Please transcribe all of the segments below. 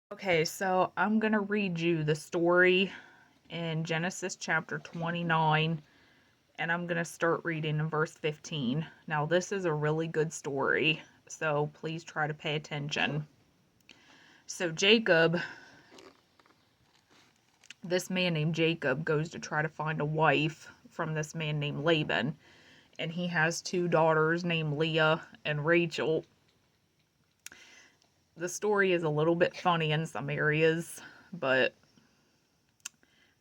Okay, so I'm going to read you the story in Genesis chapter 29, and I'm going to start reading in verse 15. Now, this is a really good story, so please try to pay attention. So this man named Jacob goes to try to find a wife from this man named Laban, and he has two daughters named Leah and Rachel. The story is a little bit funny in some areas, but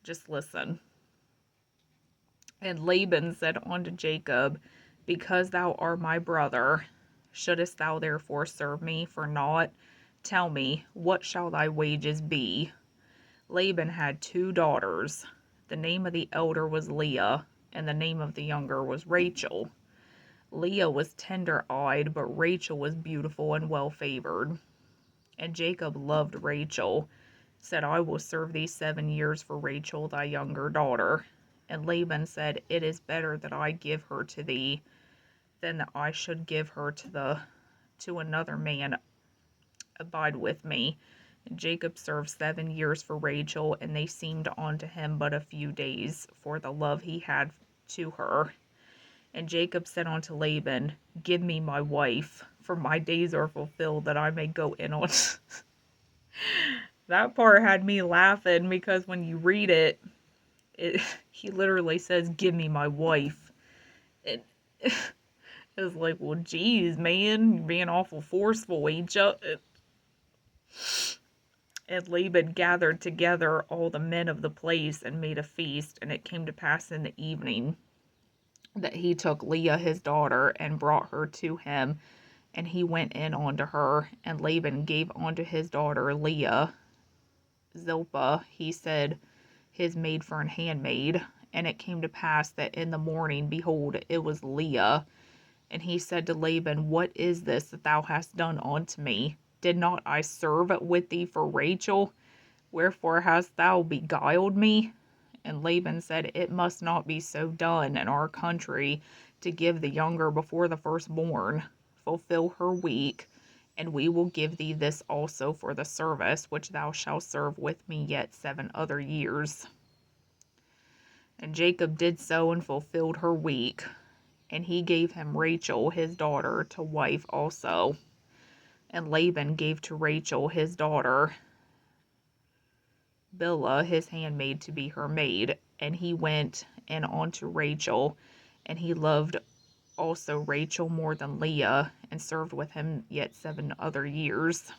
just listen. And Laban said unto Jacob, Because thou art my brother, shouldest thou therefore serve me for naught? Tell me, what shall thy wages be? Laban had two daughters. The name of the elder was Leah, and the name of the younger was Rachel. Leah was tender-eyed, but Rachel was beautiful and well-favored. And Jacob loved Rachel, said, I will serve thee 7 years for Rachel thy younger daughter. And Laban said, It is better that I give her to thee than that I should give her to another man. Abide with me. And Jacob served 7 years for Rachel, and they seemed unto him but a few days, for the love he had to her. And Jacob said unto Laban, Give me my wife, for my days are fulfilled, that I may go in on. That part had me laughing, because when you read it, he literally says, Give me my wife. It was like, well, geez, man, you're being awful forceful, ain't you? And Laban gathered together all the men of the place and made a feast. And it came to pass in the evening that he took Leah his daughter and brought her to him. And he went in unto her. And Laban gave unto his daughter Leah Zilpah, he said, his maid for an handmaid. And it came to pass that in the morning, behold, it was Leah. And he said to Laban, What is this that thou hast done unto me? Did not I serve with thee for Rachel? Wherefore hast thou beguiled me? And Laban said, It must not be so done in our country, to give the younger before the firstborn. Fulfill her week, and we will give thee this also for the service which thou shalt serve with me yet 7 other years. And Jacob did so and fulfilled her week. And he gave him Rachel his daughter to wife also. And Laban gave to Rachel his daughter Bilhah his handmaid to be her maid. And he went in unto Rachel, and he loved also Rachel more than Leah, and served with him yet 7 other years.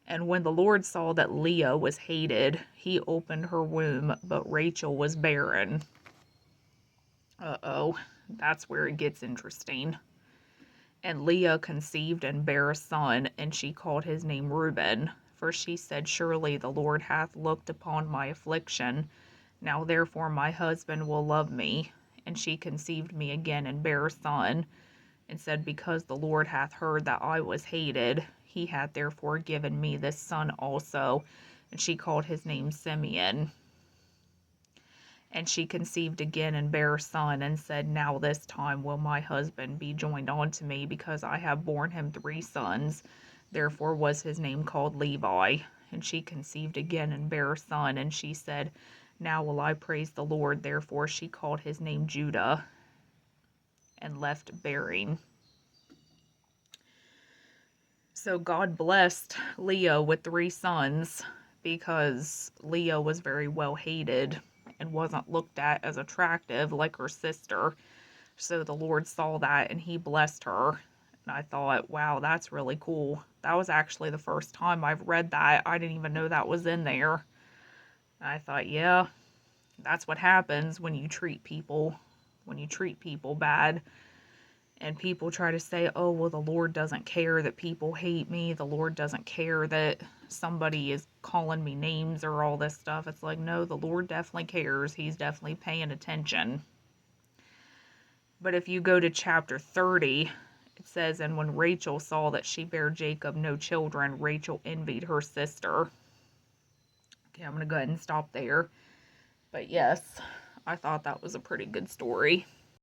And when the Lord saw that Leah was hated, he opened her womb, but Rachel was barren. That's where it gets interesting. And Leah conceived and bare a son, and she called his name Reuben. For she said, Surely the Lord hath looked upon my affliction. Now therefore my husband will love me. And she conceived me again and bare a son, and said, Because the Lord hath heard that I was hated, he hath therefore given me this son also. And she called his name Simeon. And she conceived again and bare a son, and said, Now this time will my husband be joined unto me, because I have borne him 3 sons. Therefore was his name called Levi. And she conceived again and bare a son, and she said, Now will I praise the Lord. Therefore she called his name Judah, and left bearing. So God blessed Leah with 3 sons, because Leah was very well hated and wasn't looked at as attractive like her sister. So the Lord saw that, and he blessed her. And I thought, wow, that's really cool. That was actually the first time I've read that. I didn't even know that was in there. And I thought, yeah, that's what happens when you treat people bad. And people try to say, oh, well, the Lord doesn't care that people hate me. The Lord doesn't care that somebody is calling me names or all this stuff. It's like, no, the Lord definitely cares. He's definitely paying attention. But if you go to chapter 30, it says, And when Rachel saw that she bare Jacob no children, Rachel envied her sister. Okay, I'm going to go ahead and stop there. But yes, I thought that was a pretty good story.